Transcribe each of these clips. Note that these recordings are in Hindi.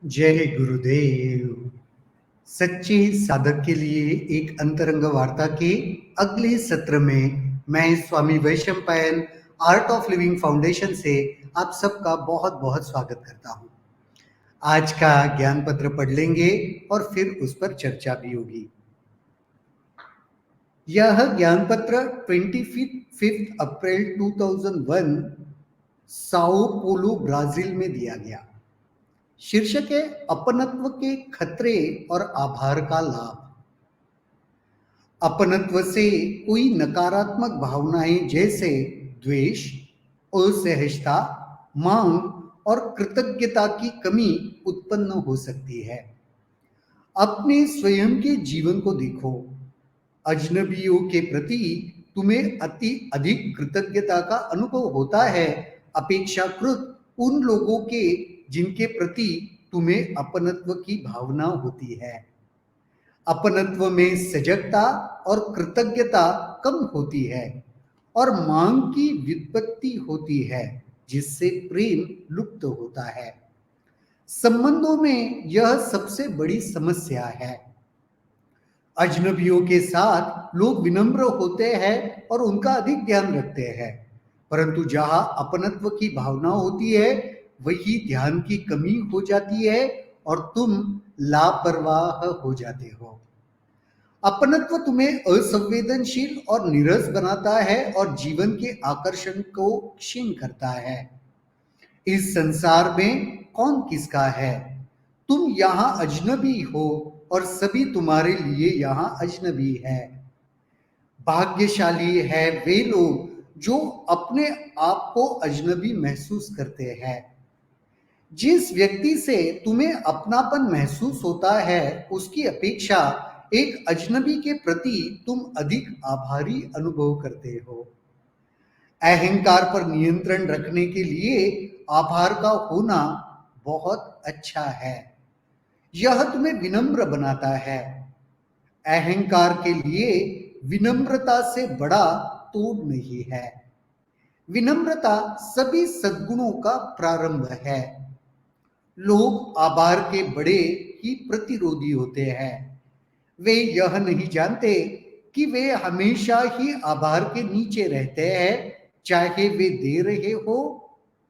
जय गुरुदेव। सच्चे साधक के लिए एक अंतरंग वार्ता के अगले सत्र में मैं स्वामी वैशम पायन आर्ट ऑफ लिविंग फाउंडेशन से आप सबका बहुत बहुत स्वागत करता हूं। आज का ज्ञान पत्र पढ़ लेंगे और फिर उस पर चर्चा भी होगी। यह ज्ञान पत्र 25 अप्रैल 2001 साओ पोलो ब्राजील में दिया गया। शीर्षक है अपनत्व के खतरे और आभार का लाभ। अपनत्व से कोई नकारात्मक भावनाएं जैसे द्वेष, असहजता, मांग और कृतज्ञता की कमी उत्पन्न हो सकती है। अपने स्वयं के जीवन को देखो। अजनबियों के प्रति तुम्हें अति अधिक कृतज्ञता का अनुभव होता है अपेक्षाकृत उन लोगों के जिनके प्रति तुम्हें अपनत्व की भावना होती है। अपनत्व में सजगता और कृतज्ञता कम होती है और मांग की व्युत्पत्ति होती है जिससे प्रेम लुप्त होता है। संबंधों में यह सबसे बड़ी समस्या है। अजनबियों के साथ लोग विनम्र होते हैं और उनका अधिक ध्यान रखते हैं, परंतु जहां अपनत्व की भावना होती है वही ध्यान की कमी हो जाती है और तुम लापरवाह हो जाते हो। अपनत्व तुम्हें असंवेदनशील और नीरस बनाता है और जीवन के आकर्षण को क्षीण करता है। इस संसार में कौन किसका है? तुम यहाँ अजनबी हो और सभी तुम्हारे लिए यहाँ अजनबी है। भाग्यशाली है वे लोग जो अपने आप को अजनबी महसूस करते हैं। जिस व्यक्ति से तुम्हें अपनापन महसूस होता है उसकी अपेक्षा एक अजनबी के प्रति तुम अधिक आभारी अनुभव करते हो। अहंकार पर नियंत्रण रखने के लिए आभार का होना बहुत अच्छा है। यह तुम्हें विनम्र बनाता है। अहंकार के लिए विनम्रता से बड़ा तोड़ नहीं है। विनम्रता सभी सद्गुणों का प्रारंभ है। लोग आभार के बड़े ही प्रतिरोधी होते हैं। वे यह नहीं जानते कि वे हमेशा ही आभार के नीचे रहते हैं, चाहे वे दे रहे हो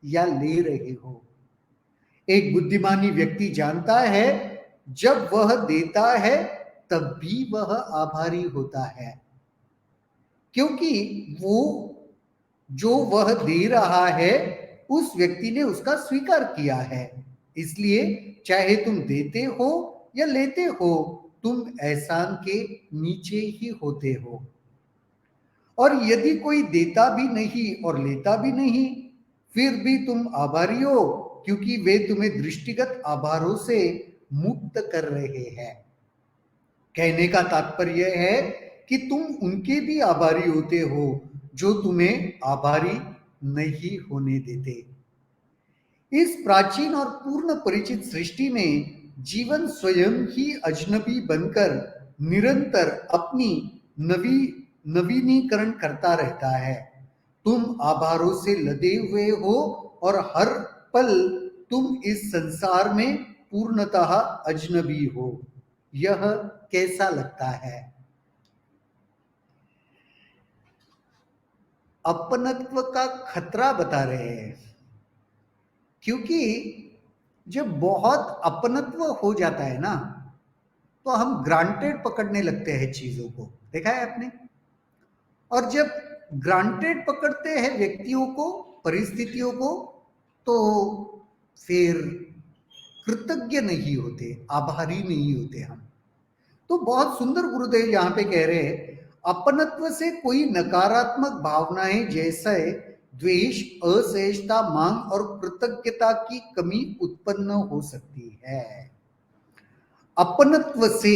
या ले रहे हो। एक बुद्धिमानी व्यक्ति जानता है जब वह देता है तब भी वह आभारी होता है, क्योंकि वो जो वह दे रहा है उस व्यक्ति ने उसका स्वीकार किया है। इसलिए चाहे तुम देते हो या लेते हो, तुम एहसान के नीचे ही होते हो। और यदि कोई देता भी नहीं और लेता भी नहीं, फिर भी तुम आभारी हो, क्योंकि वे तुम्हें दृष्टिगत आभारों से मुक्त कर रहे हैं। कहने का तात्पर्य है कि तुम उनके भी आभारी होते हो जो तुम्हें आभारी नहीं होने देते। इस प्राचीन और पूर्ण परिचित सृष्टि में जीवन स्वयं ही अजनबी बनकर निरंतर अपनी नवी नवीनीकरण करता रहता है। तुम आभारों से लदे हुए हो और हर पल तुम इस संसार में पूर्णतः अजनबी हो। यह कैसा लगता है? अपनत्व का खतरा बता रहे हैं, क्योंकि जब बहुत अपनत्व हो जाता है ना तो हम ग्रांटेड पकड़ने लगते हैं चीजों को। देखा है आपने? और जब ग्रांटेड पकड़ते हैं व्यक्तियों को, परिस्थितियों को, तो फिर कृतज्ञ नहीं होते, आभारी नहीं होते हम। तो बहुत सुंदर गुरुदेव यहाँ पे कह रहे हैं, अपनत्व से कोई नकारात्मक भावनाएं जैसे द्वेष, असहजता, मांग और कृतज्ञता की कमी उत्पन्न हो सकती है। अपनत्व से,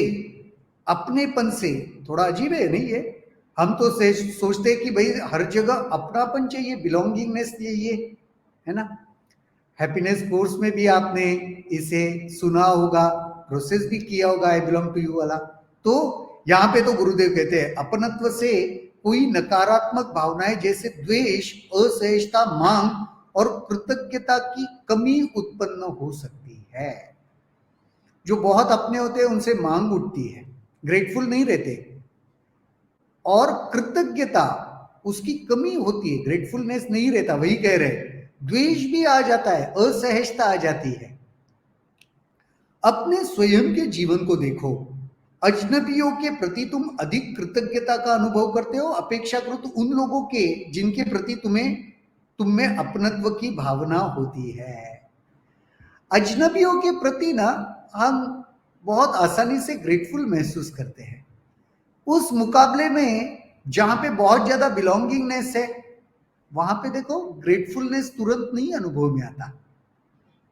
अपनेपन से, थोड़ा अजीब है नहीं ये? हम तो सोचते हैं कि भाई हर जगह अपनापन चाहिए, बिलोंगिंगनेस चाहिए, है ना? हैप्पीनेस कोर्स में भी आपने इसे सुना होगा, प्रोसेस भी किया होगा, आई बिलोंग टू यू वाला। तो यहाँ पे तो गुरुदेव कहते हैं अपनत्व से कोई नकारात्मक भावनाएं जैसे द्वेष, असहजता, मांग और कृतज्ञता की कमी उत्पन्न हो सकती है। जो बहुत अपने होते हैं उनसे मांग उठती है, ग्रेटफुल नहीं रहते, और कृतज्ञता उसकी कमी होती है, ग्रेटफुलनेस नहीं रहता, वही कह रहे हैं। द्वेष भी आ जाता है, असहजता आ जाती है। अपने स्वयं के जीवन को देखो, अजनबियों के प्रति तुम अधिक कृतज्ञता का अनुभव करते हो अपेक्षाकृत उन लोगों के जिनके प्रति तुम में अपनत्व की भावना होती है। अजनबियों के प्रति ना हम बहुत आसानी से ग्रेटफुल महसूस करते हैं, उस मुकाबले में जहां पे बहुत ज्यादा बिलोंगिंगनेस है, वहां पे देखो ग्रेटफुलनेस तुरंत नहीं अनुभव में आता,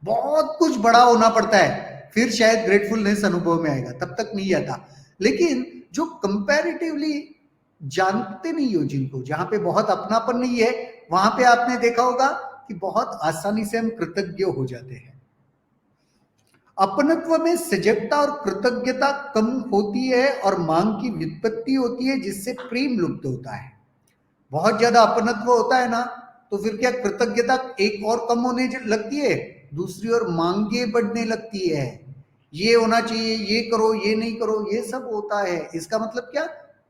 बहुत कुछ बड़ा होना पड़ता है फिर शायद ग्रेटफुलनेस अनुभव में आएगा, तब तक नहीं आता। लेकिन जो कंपैरेटिवली जानते नहीं हो जिनको, जहां पे बहुत अपनापन नहीं है, वहां पे आपने देखा होगा कि बहुत आसानी से हम कृतज्ञ हो जाते हैं। अपनत्व में सजगता और कृतज्ञता कम होती है और मांग की व्युत्पत्ति होती है, जिससे प्रेम लुप्त होता है। बहुत ज्यादा अपनत्व होता है ना, तो फिर क्या कृतज्ञता एक और कम होने लगती है, दूसरी ओर मांगे बढ़ने लगती है, ये होना चाहिए, ये करो, ये नहीं करो, ये सब होता है। इसका मतलब क्या,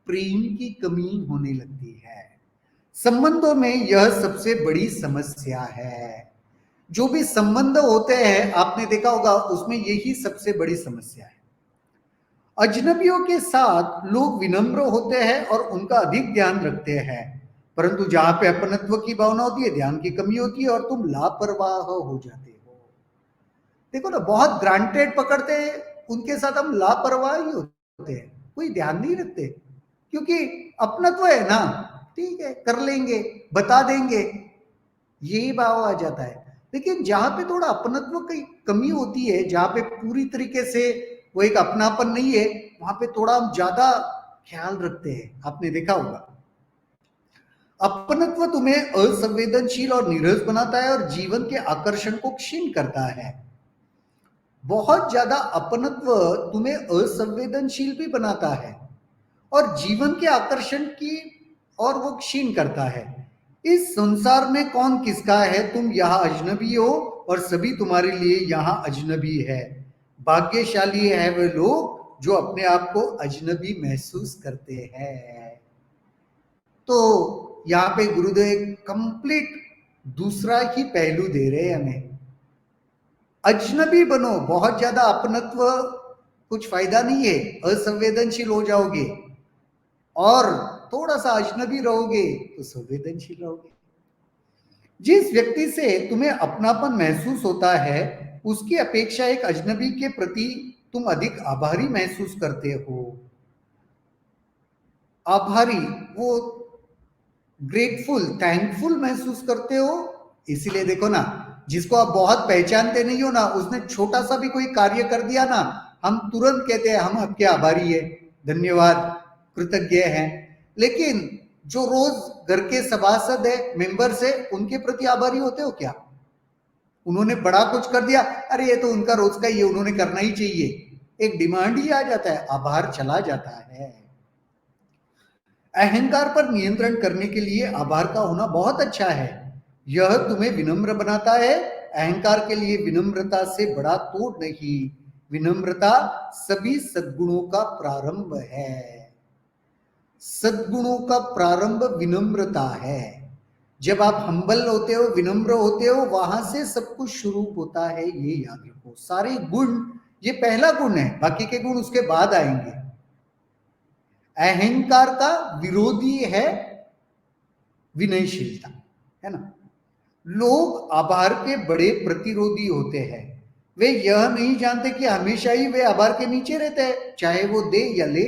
प्रेम की कमी होने लगती है। संबंधों में यह सबसे बड़ी समस्या है। जो भी संबंध होते हैं आपने देखा होगा उसमें यही सबसे बड़ी समस्या है। अजनबियों के साथ लोग विनम्र होते हैं और उनका अधिक ध्यान रखते हैं, परंतु जहां पे अपनत्व की भावना होती है, ध्यान की कमी होती है और तुम लापरवाह हो जाते हो। देखो ना, बहुत ग्रांटेड पकड़ते हैं, उनके साथ हम लापरवाह ही होते हैं, कोई ध्यान नहीं रखते, क्योंकि अपनत्व है ना, ठीक है कर लेंगे, बता देंगे, यही भाव आ जाता है। लेकिन जहां पे थोड़ा अपनत्व की कमी होती है, जहां पे पूरी तरीके से वो एक अपनापन नहीं है, वहां पे थोड़ा हम ज्यादा ख्याल रखते हैं, आपने देखा होगा। अपनत्व तुम्हें असंवेदनशील और नीरस बनाता है और जीवन के आकर्षण को क्षीण करता है। बहुत ज्यादा अपनत्व तुम्हें असंवेदनशील भी बनाता है और जीवन के आकर्षण की और वो क्षीण करता है। इस संसार में कौन किसका है, तुम यहाँ अजनबी हो और सभी तुम्हारे लिए यहाँ अजनबी है। भाग्यशाली है वे लोग जो अपने आप को अजनबी महसूस करते हैं। तो यहाँ पे गुरुदेव कंप्लीट दूसरा ही पहलू दे रहे हैं हमें। अजनबी बनो, बहुत ज्यादा अपनत्व कुछ फायदा नहीं है, असंवेदनशील हो जाओगे, और थोड़ा सा अजनबी रहोगे तो संवेदनशील रहोगे। जिस व्यक्ति से तुम्हें अपनापन महसूस होता है उसकी अपेक्षा एक अजनबी के प्रति तुम अधिक आभारी महसूस करते हो। आभारी, वो ग्रेटफुल, थैंकफुल महसूस करते हो। इसीलिए देखो ना, जिसको आप बहुत पहचानते नहीं हो ना, उसने छोटा सा भी कोई कार्य कर दिया ना, हम तुरंत कहते हैं हम आपके आभारी है, धन्यवाद, कृतज्ञ हैं। लेकिन जो रोज घर के सभासद है, मेंबर्स है, उनके प्रति आभारी होते हो क्या? उन्होंने बड़ा कुछ कर दिया, अरे ये तो उनका रोज का ही है, उन्होंने करना ही चाहिए, एक डिमांड ही आ जाता है, आभार चला जाता है। अहंकार पर नियंत्रण करने के लिए आभार का होना बहुत अच्छा है, यह तुम्हें विनम्र बनाता है। अहंकार के लिए विनम्रता से बड़ा तोड़ नहीं, विनम्रता सभी सद्गुणों का प्रारंभ है। सद्गुणों का प्रारंभ विनम्रता है। जब आप हम्बल होते हो, विनम्र होते हो, वहां से सब कुछ शुरू होता है, ये याद रखो। सारे गुण, ये पहला गुण है, बाकी के गुण उसके बाद आएंगे। अहंकार का विरोधी है विनयशीलता, है ना। लोग आभार के बड़े प्रतिरोधी होते हैं, वे यह नहीं जानते कि हमेशा ही वे आभार के नीचे रहते हैं, चाहे वो दे या ले।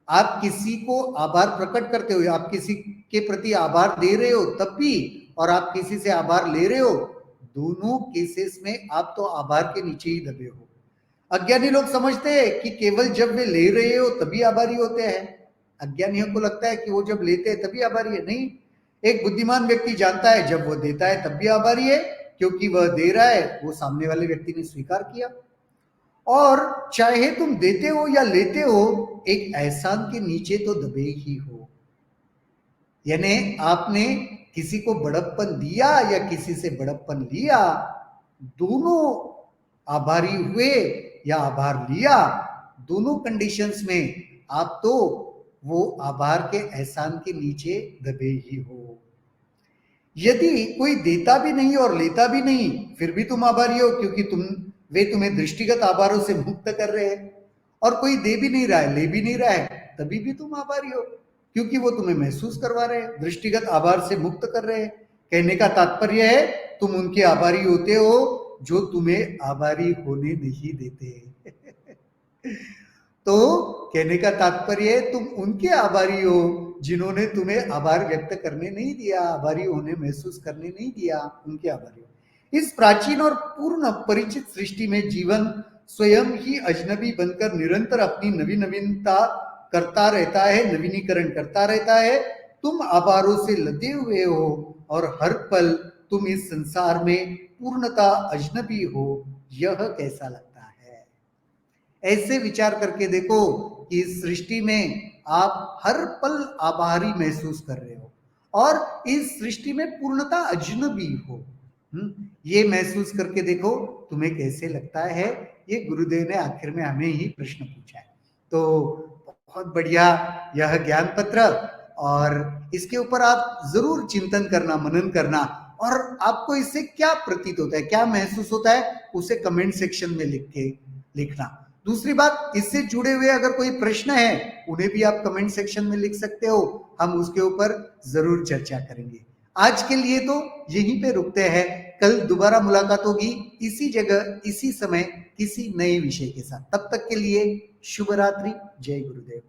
आप किसी को आभार प्रकट करते हो, आप किसी के प्रति आभार दे रहे हो तब भी, और आप किसी से आभार ले रहे हो, दोनों केसेस में आप तो आभार के नीचे ही दबे हो। अज्ञानी लोग समझते हैं कि केवल जब वे ले रहे हो तभी आभारी होते हैं। अज्ञानियों को लगता है कि वो जब लेते हैं तभी आभारी है, नहीं। एक बुद्धिमान व्यक्ति जानता है जब वो देता है तब भी आभारी है, क्योंकि वह दे रहा है, वो सामने वाले व्यक्ति ने स्वीकार किया। और चाहे तुम देते हो या लेते हो, एक एहसान के नीचे तो दबे ही हो। यानी आपने किसी को बड़प्पन दिया या किसी से बड़प्पन लिया, दोनों आभारी हुए या आभार लिया, दोनों कंडीशंस में आप तो वो आभार के एहसान के नीचे दबे ही हो। यदि कोई देता भी नहीं और लेता भी नहीं, फिर भी तुम आभारी हो, क्योंकि वे तुम्हें दृष्टिगत आभारों से मुक्त कर रहे हैं। और कोई दे भी नहीं रहा है, ले भी नहीं रहा है, तभी भी तुम आभारी हो, क्योंकि वो तुम्हें महसूस करवा रहे हैं, दृष्टिगत आभार से मुक्त कर रहे हैं। कहने का तात्पर्य है, तुम उनके आभारी होते हो जो तुम्हें आभारी होने नहीं देते। तो कहने का तात्पर्य है, तुम उनके आभारी हो जिन्होंने तुम्हें आभार व्यक्त करने नहीं दिया, आभारी होने महसूस करने नहीं दिया, उनके आभारी हो। इस प्राचीन और पूर्ण परिचित सृष्टि में जीवन स्वयं ही अजनबी बनकर निरंतर अपनी नवीनता करता रहता है, नवीनीकरण करता रहता है। तुम आभारों से लदे हुए हो और हर पल तुम इस संसार में पूर्णता अजनबी हो। यह कैसा लगता है? ऐसे विचार करके देखो कि इस सृष्टि में आप हर पल आभारी महसूस कर रहे हो और इस सृष्टि में पूर्णता अजनबी हो। ये महसूस करके देखो तुम्हें कैसे लगता है। ये गुरुदेव ने आखिर में हमें ही प्रश्न पूछा है। तो बहुत बढ़िया यह ज्ञान पत्र, और इसके ऊपर आप जरूर चिंतन करना, मनन करना, और आपको इससे क्या प्रतीत होता है, क्या महसूस होता है, उसे कमेंट सेक्शन में लिखना। दूसरी बात, इससे जुड़े हुए अगर कोई प्रश्न है उन्हें भी आप कमेंट सेक्शन में लिख सकते हो, हम उसके ऊपर जरूर चर्चा करेंगे। आज के लिए तो यहीं पे रुकते हैं, कल दोबारा मुलाकात होगी इसी जगह इसी समय किसी नए विषय के साथ। तब तक के लिए शुभ रात्रि, जय गुरुदेव।